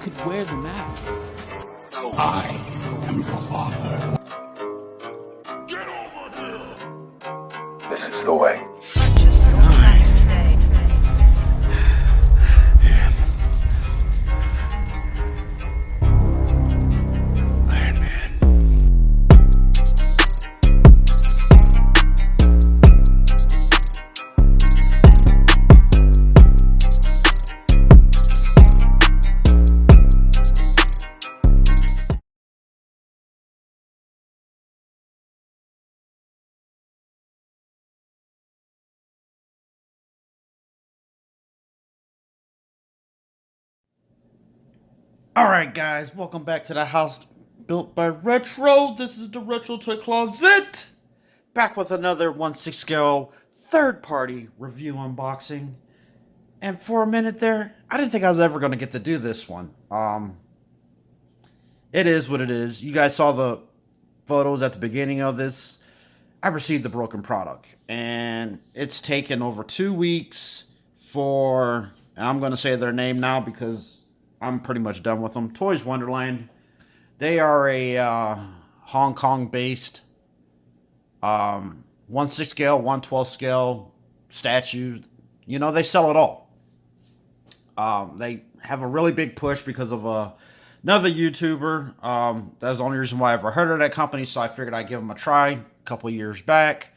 could wear the mask. I am your father. Get over here! This is the way. Purchase your tracks today. Iron Man. Alright guys, welcome back to the house built by Retro. This is the Retro Toy Closet. Back with another 1/6 scale third party review unboxing. And for a minute there, I didn't think I was ever going to get to do this one. It is what it is. You guys saw the photos at the beginning of this. I received the broken product. And it's taken over 2 weeks for, and I'm going to say their name now because I'm pretty much done with them. Toys Wonderland. They are a Hong Kong-based 1/6 scale, 1/12 scale statues. You know, they sell it all. They have a really big push because of another YouTuber. That's the only reason why I ever heard of that company, so I figured I'd give them a try a couple years back.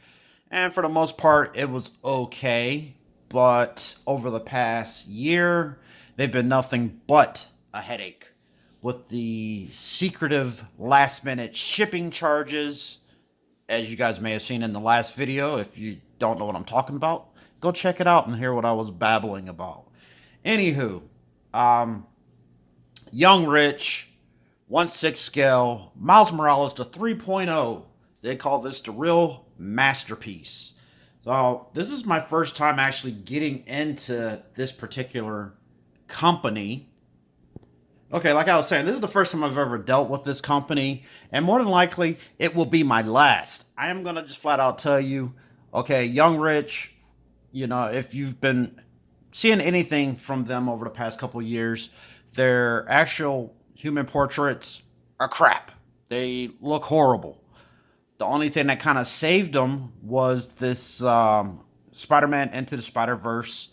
And for the most part, it was okay. But over the past year, they've been nothing but a headache with the secretive last-minute shipping charges, as you guys may have seen in the last video. If you don't know what I'm talking about, go check it out and hear what I was babbling about. Anywho, Young Rich, 1/6 scale, Miles Morales to 3.0. They call this the real masterpiece. So this is my first time actually getting into this particular company. Okay, like I was saying, this is the first time I've ever dealt with this company, and more than likely, it will be my last. I am going to just flat out tell you, okay, Young Rich, you know, if you've been seeing anything from them over the past couple of years, their actual human portraits are crap. They look horrible. The only thing that kind of saved them was this Spider-Man Into the Spider-Verse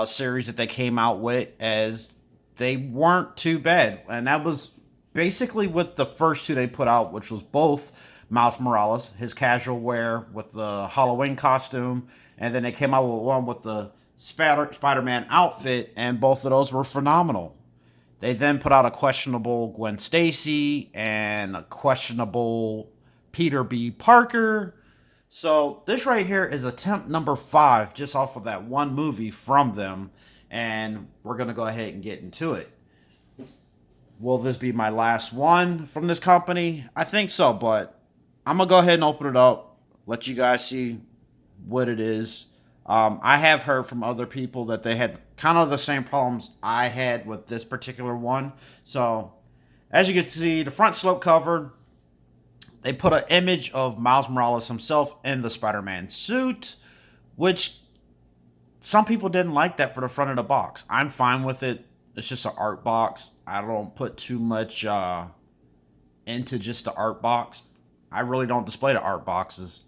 series that they came out with, as they weren't too bad. And that was basically with the first two they put out, which was both Miles Morales, his casual wear with the Halloween costume, and then they came out with one with the Spider-Man outfit, and both of those were phenomenal. They then put out a questionable Gwen Stacy and a questionable Peter B. Parker. So this right here is attempt number 5 just off of that one movie from them, and we're going to go ahead and get into it. Will this be my last one from this company? I think so, but I'm going to go ahead and open it up, let you guys see what it is. I have heard from other people that they had kind of the same problems I had with this particular one. So as you can see, the front slip cover, they put an image of Miles Morales himself in the Spider-Man suit, which some people didn't like that for the front of the box. I'm fine with it. It's just an art box. I don't put too much into just the art box. I really don't display the art boxes.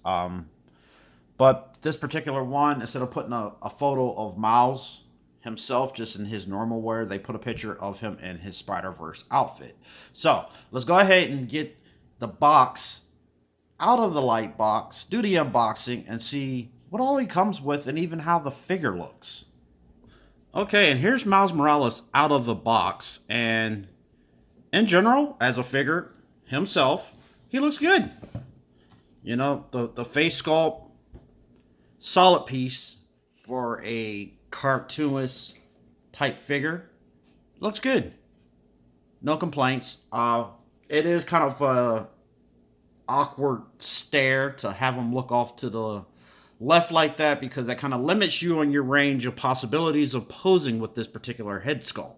But this particular one, instead of putting a photo of Miles himself just in his normal wear, they put a picture of him in his Spider-Verse outfit. So let's go ahead and get the box out of the light box, do the unboxing, and see what all he comes with and even how the figure looks. Okay, and here's Miles Morales out of the box, and in general, as a figure himself, he looks good. You know, the face sculpt, solid piece for a cartoonist type figure. Looks good. No complaints. It is kind of a awkward stare to have him look off to the left like that, because that kind of limits you on your range of possibilities of posing with this particular head sculpt.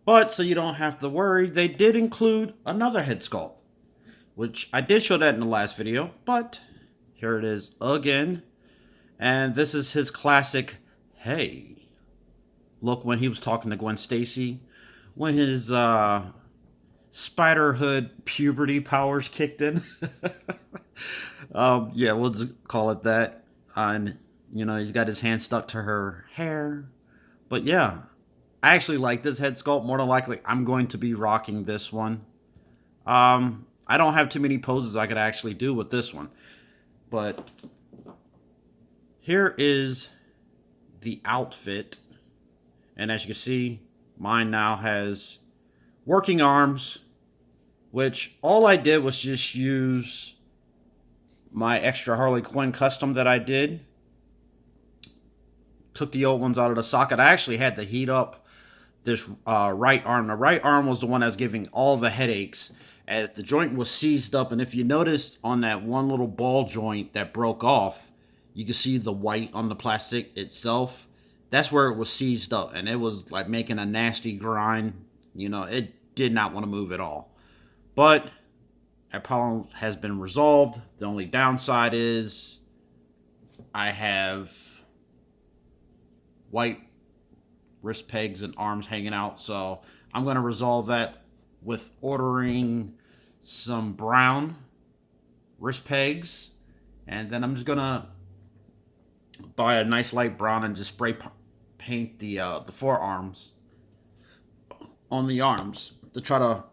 But so you don't have to worry, they did include another head sculpt, which I did show that in the last video, but here it is again. And this is his classic, hey, look when he was talking to Gwen Stacy, when his spiderhood puberty powers kicked in. Yeah, we'll just call it that. And he's got his hand stuck to her hair. But yeah, I actually like this head sculpt. More than likely, I'm going to be rocking this one. I don't have too many poses I could actually do with this one. But here is the outfit. And as you can see, mine now has working arms, which all I did was just use my extra Harley Quinn custom that I did. Took the old ones out of the socket. I actually had to heat up this right arm. The right arm was the one that was giving all the headaches, as the joint was seized up. And if you noticed on that one little ball joint that broke off, you can see the white on the plastic itself. That's where it was seized up, and it was like making a nasty grind. It did not want to move at all. But that problem has been resolved. The only downside is I have white wrist pegs and arms hanging out, so I'm going to resolve that with ordering some brown wrist pegs, and then I'm just going to buy a nice light brown and just spray paint the forearms on the arms to try to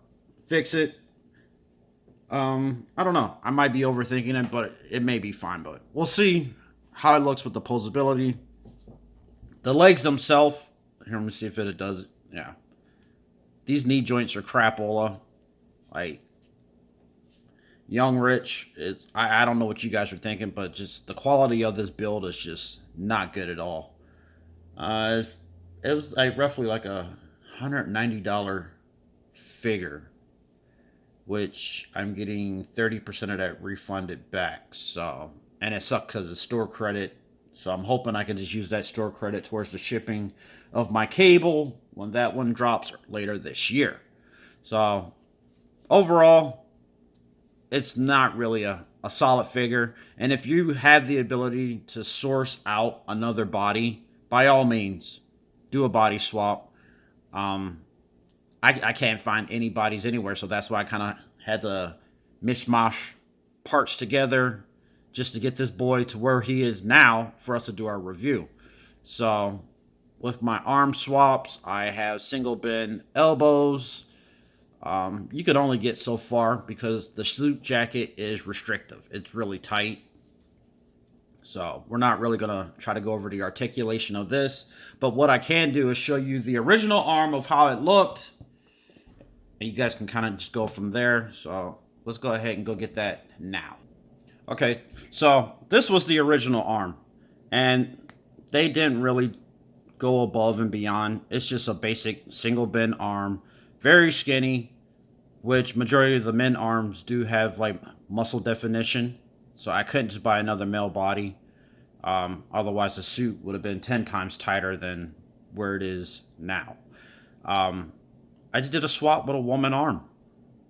fix it. I don't know. I might be overthinking it, but it may be fine. But we'll see how it looks with the posability. The legs themselves. Here, let me see if it does it. Yeah. These knee joints are crapola. Like, young rich. I don't know what you guys are thinking, but just the quality of this build is just not good at all. It was like roughly like $190 figure, which I'm getting 30% of that refunded back. So, and it sucks because it's store credit. So I'm hoping I can just use that store credit towards the shipping of my cable when that one drops later this year. So overall, it's not really a solid figure. And if you have the ability to source out another body, by all means, do a body swap. I can't find any bodies anywhere, so that's why I kind of had to mishmash parts together just to get this boy to where he is now for us to do our review. So with my arm swaps, I have single bend elbows. You can only get so far because the suit jacket is restrictive. It's really tight. So we're not really going to try to go over the articulation of this. But what I can do is show you the original arm of how it looked. And you guys can kind of just go from there. So let's go ahead and go get that now. Okay, so this was the original arm. And they didn't really go above and beyond. It's just a basic single bend arm. Very skinny, which majority of the men arms do have like muscle definition. So I couldn't just buy another male body. Otherwise, the suit would have been 10 times tighter than where it is now. I just did a swap with a woman arm.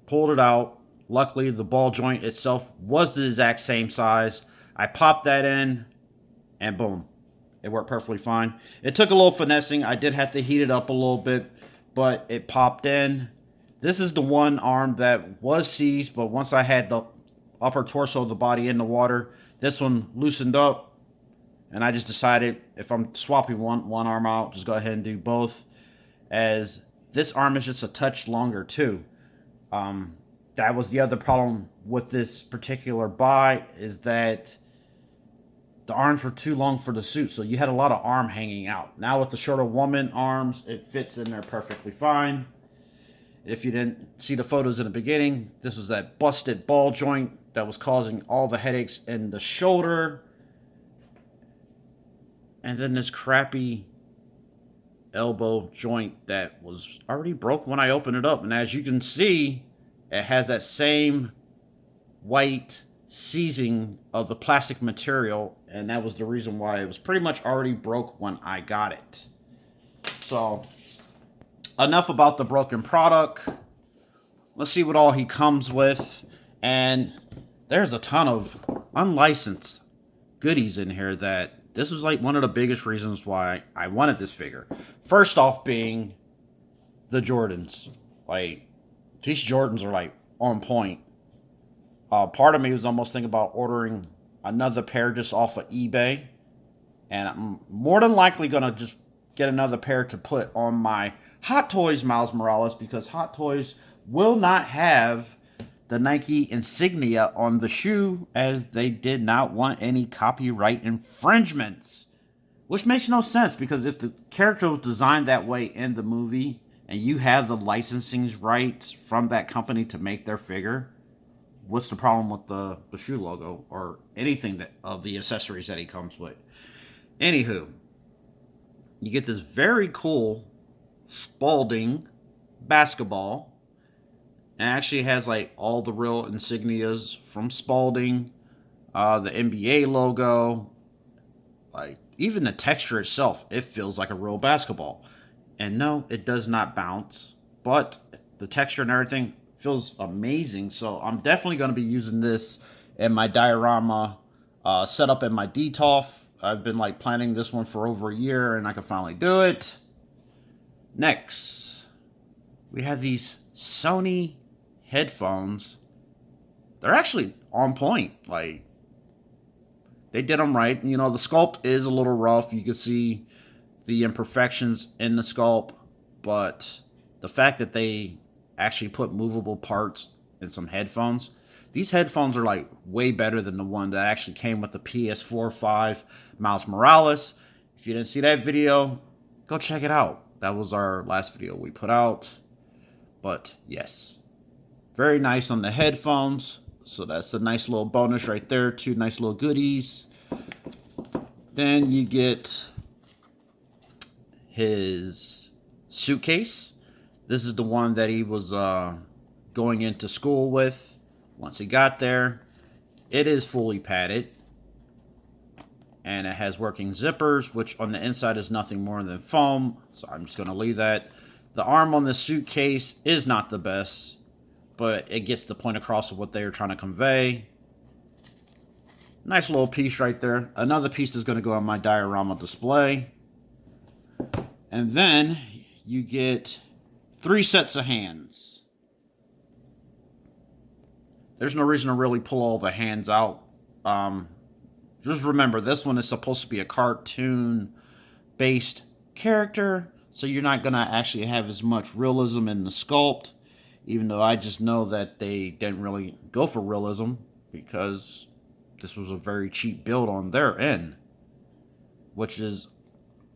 Pulled it out. Luckily, the ball joint itself was the exact same size. I popped that in, and boom. It worked perfectly fine. It took a little finessing. I did have to heat it up a little bit, but it popped in. This is the one arm that was seized, but once I had the upper torso of the body in the water, this one loosened up, and I just decided if I'm swapping one arm out, just go ahead and do both, as this arm is just a touch longer too. That was the other problem with this particular buy, is that the arms were too long for the suit, so you had a lot of arm hanging out. Now with the shorter woman arms, it fits in there perfectly fine. If you didn't see the photos in the beginning, this was that busted ball joint that was causing all the headaches in the shoulder. And then this crappy elbow joint that was already broke when I opened it up. And as you can see, it has that same white seizing of the plastic material. And that was the reason why it was pretty much already broke when I got it. So enough about the broken product. Let's see what all he comes with. And there's a ton of unlicensed goodies in here that this was like one of the biggest reasons why I wanted this figure. First off being the Jordans. Like, these Jordans are like on point. Part of me was almost thinking about ordering another pair just off of eBay, and I'm more than likely gonna just get another pair to put on my Hot Toys Miles Morales, because Hot Toys will not have the Nike insignia on the shoe, as they did not want any copyright infringements. Which makes no sense, because if the character was designed that way in the movie and you have the licensing rights from that company to make their figure, what's the problem with the shoe logo or anything that of the accessories that he comes with? Anywho, you get this very cool Spalding basketball. It actually has like all the real insignias from Spalding, the NBA logo, like even the texture itself. It feels like a real basketball. And no, it does not bounce, but the texture and everything feels amazing. So I'm definitely going to be using this in my diorama setup in my DTOF. I've been like planning this one for over a year, and I can finally do it. Next, we have these Sony headphones. They're actually on point. Like, they did them right. You know, the sculpt is a little rough. You can see the imperfections in the sculpt, but the fact that they actually put movable parts in some headphones, these headphones are like way better than the one that actually came with the PS4 5 Miles Morales. If you didn't see that video, go check it out. That was our last video we put out. But yes, very nice on the headphones. So that's a nice little bonus right there. Two nice little goodies. Then you get his suitcase. This is the one that he was going into school with. Once he got there, it is fully padded, and it has working zippers, which on the inside is nothing more than foam, so I'm just going to leave that. The arm on the suitcase is not the best, but it gets the point across of what they were trying to convey. Nice little piece right there. Another piece is going to go on my diorama display. And then you get 3 sets of hands. There's no reason to really pull all the hands out. Just remember, this one is supposed to be a cartoon-based character, so you're not going to actually have as much realism in the sculpt, even though I just know that they didn't really go for realism, because this was a very cheap build on their end, which is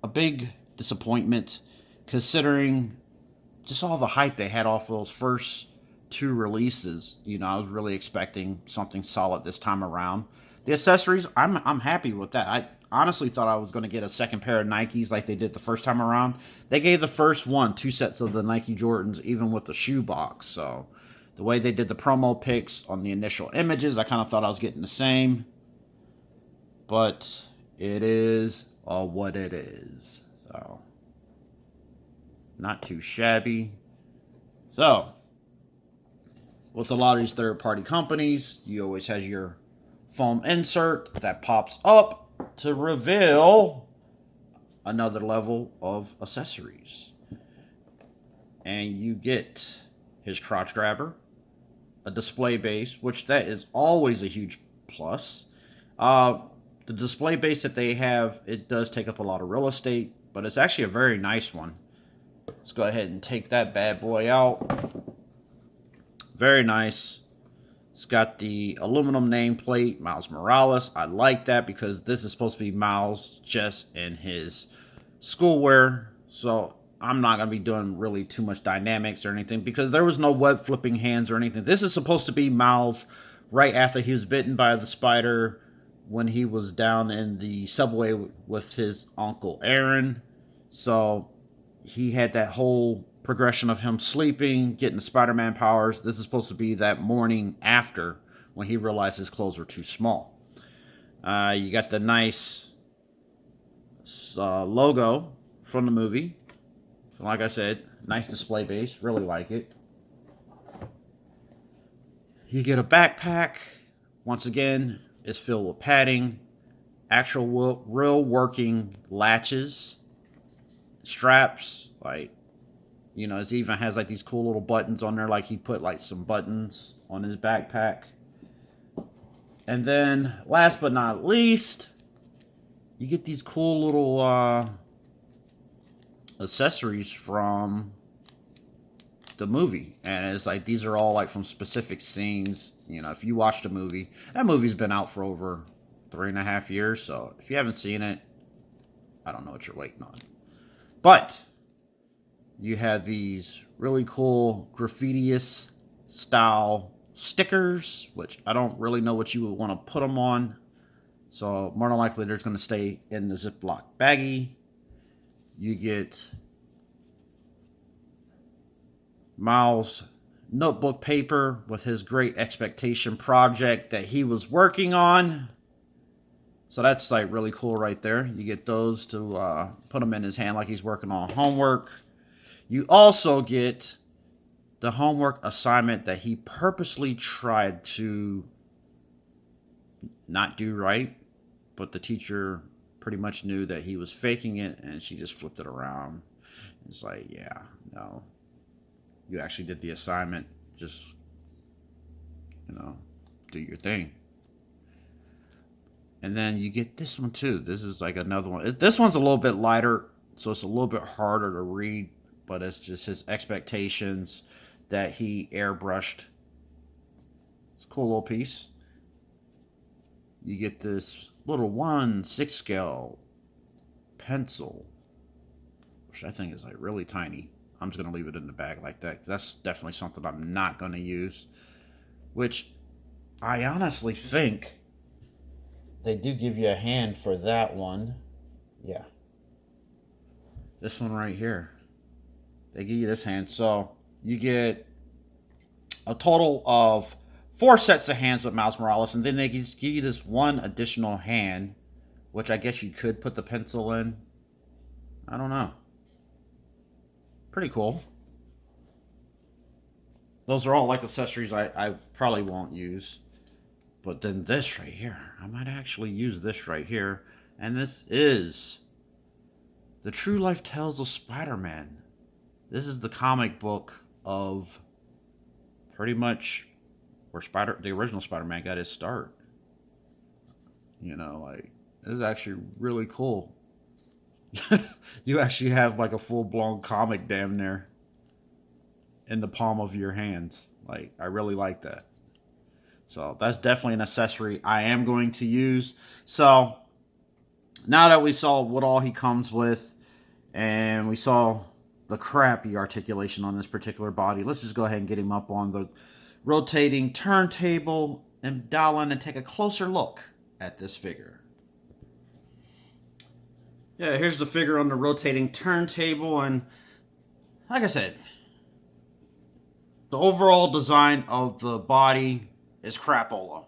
a big disappointment, considering just all the hype they had off those first 2 releases. You know, I was really expecting something solid this time around. The accessories, I'm happy with that. I honestly thought I was going to get a second pair of Nikes like they did the first time around. They gave the first one 2 sets of the Nike Jordans, even with the shoe box. So the way they did the promo pics on the initial images, I kind of thought I was getting the same. But it is what it is. So not too shabby. So with a lot of these third-party companies, you always have your foam insert that pops up to reveal another level of accessories. And you get his crotch grabber, a display base, which that is always a huge plus. The display base that they have, it does take up a lot of real estate, but it's actually a very nice one. Let's go ahead and take that bad boy out. Very nice. It's got the aluminum nameplate, Miles Morales. I like that because this is supposed to be Miles just in his schoolwear. So I'm not going to be doing really too much dynamics or anything, because there was no web flipping hands or anything. This is supposed to be Miles right after he was bitten by the spider when he was down in the subway with his uncle Aaron. So he had that whole progression of him sleeping, getting the Spider-Man powers. This is supposed to be that morning after, when he realized his clothes were too small. You got the nice logo from the movie. So like I said, nice display base. Really like it. You get a backpack. Once again, it's filled with padding, actual real working latches, straps, like, You know, it even has like these cool little buttons on there, like he put like some buttons on his backpack. And then, last but not least, you get these cool little accessories from the movie. And it's like, these are all like from specific scenes. You know, if you watched a movie, that movie's been out for over 3.5 years. So if you haven't seen it, I don't know what you're waiting on. But you have these really cool graffiti-ish style stickers, which I don't really know what you would want to put them on. So more than likely they're going to stay in the Ziploc baggie. You get Miles' notebook paper with his Great Expectation project that he was working on. So that's like really cool right there. You get those to put them in his hand like he's working on homework. You also get the homework assignment that he purposely tried to not do right, but the teacher pretty much knew that he was faking it, and she just flipped it around. It's like, yeah, no, you actually did the assignment. Just, you know, do your thing. And then you get this one too. This is like another one. This one's a little bit lighter, so it's a little bit harder to read, but it's just his expectations that he airbrushed. It's a cool little piece. You get this little 1/6 scale pencil, which I think is like really tiny. I'm just going to leave it in the bag like that. That's definitely something I'm not going to use, which I honestly think they do give you a hand for that one. Yeah. This one right here. They give you this hand. So you get a total of 4 sets of hands with Miles Morales, and then they give you this one additional hand, which I guess you could put the pencil in. I don't know. Pretty cool. Those are all like accessories I probably won't use. But then this right here, I might actually use this right here. And this is The True Life Tales of Spider-Man. This is the comic book of pretty much where the original Spider-Man got his start. You know, like, this is actually really cool. You actually have like a full-blown comic damn near in the palm of your hands. Like, I really like that. So that's definitely an accessory I am going to use. So now that we saw what all he comes with, and we saw the crappy articulation on this particular body, let's just go ahead and get him up on the rotating turntable and dial in and take a closer look at this figure. Yeah, here's the figure on the rotating turntable, and like I said, the overall design of the body is crapola.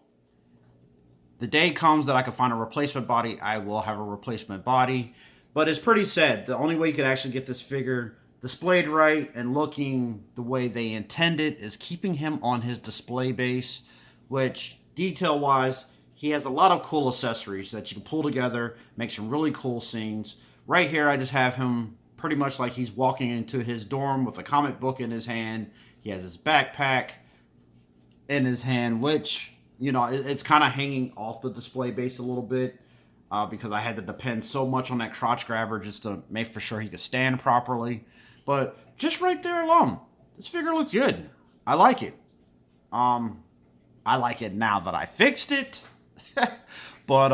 The day comes that I can find a replacement body, I will have a replacement body. But it's pretty sad. The only way you could actually get this figure displayed right and looking the way they intended is keeping him on his display base, which detail-wise, he has a lot of cool accessories that you can pull together, make some really cool scenes. Right here, I just have him pretty much like he's walking into his dorm with a comic book in his hand. He has his backpack in his hand, which, you know, it's kind of hanging off the display base a little bit because I had to depend so much on that crotch grabber just to make for sure he could stand properly. But just right there alone, this figure looks good. I like it. I like it now that I fixed it. But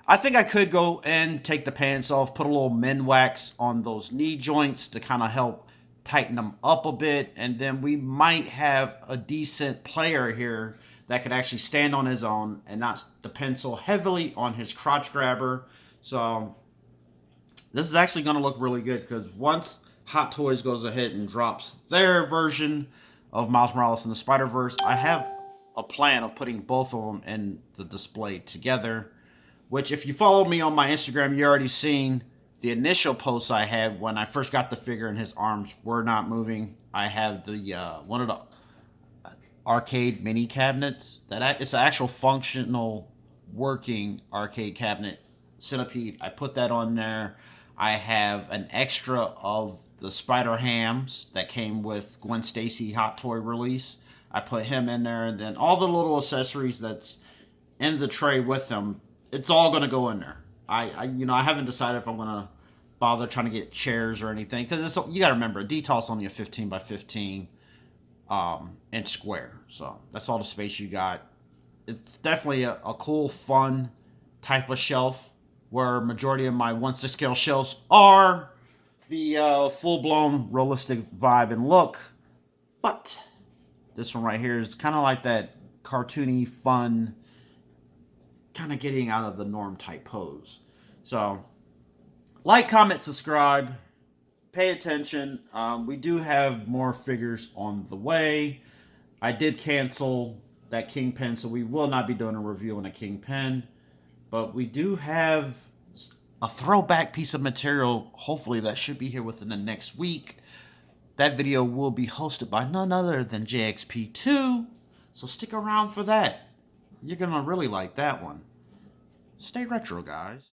I think I could go and take the pants off, put a little men wax on those knee joints to kind of help tighten them up a bit, and then we might have a decent player here that could actually stand on his own and not depend so heavily on his crotch grabber. So this is actually going to look really good, because once Hot Toys goes ahead and drops their version of Miles Morales in the Spider-Verse, I have a plan of putting both of them in the display together, which if you followed me on my Instagram, you already seen the initial posts I had when I first got the figure and his arms were not moving. I have the one of the arcade mini cabinets. It's an actual functional working arcade cabinet centipede. I put that on there. I have an extra of the Spider Hams that came with Gwen Stacy Hot Toy release. I put him in there, and then all the little accessories that's in the tray with them, it's all going to go in there. I haven't decided if I'm going to bother trying to get chairs or anything, because you got to remember, Detol's only a 15 by 15 inch square, so that's all the space you got. It's definitely a cool, fun type of shelf, where majority of my 1/6 scale shelves are the full-blown realistic vibe and look, but this one right here is kind of like that cartoony, fun, kind of getting out of the norm type pose. So, like, comment, subscribe, pay attention. We do have more figures on the way. I did cancel that Kingpin, so we will not be doing a review on a Kingpin. But we do have a throwback piece of material, hopefully, that should be here within the next week. That video will be hosted by none other than JXP2, so stick around for that. You're going to really like that one. Stay retro, guys.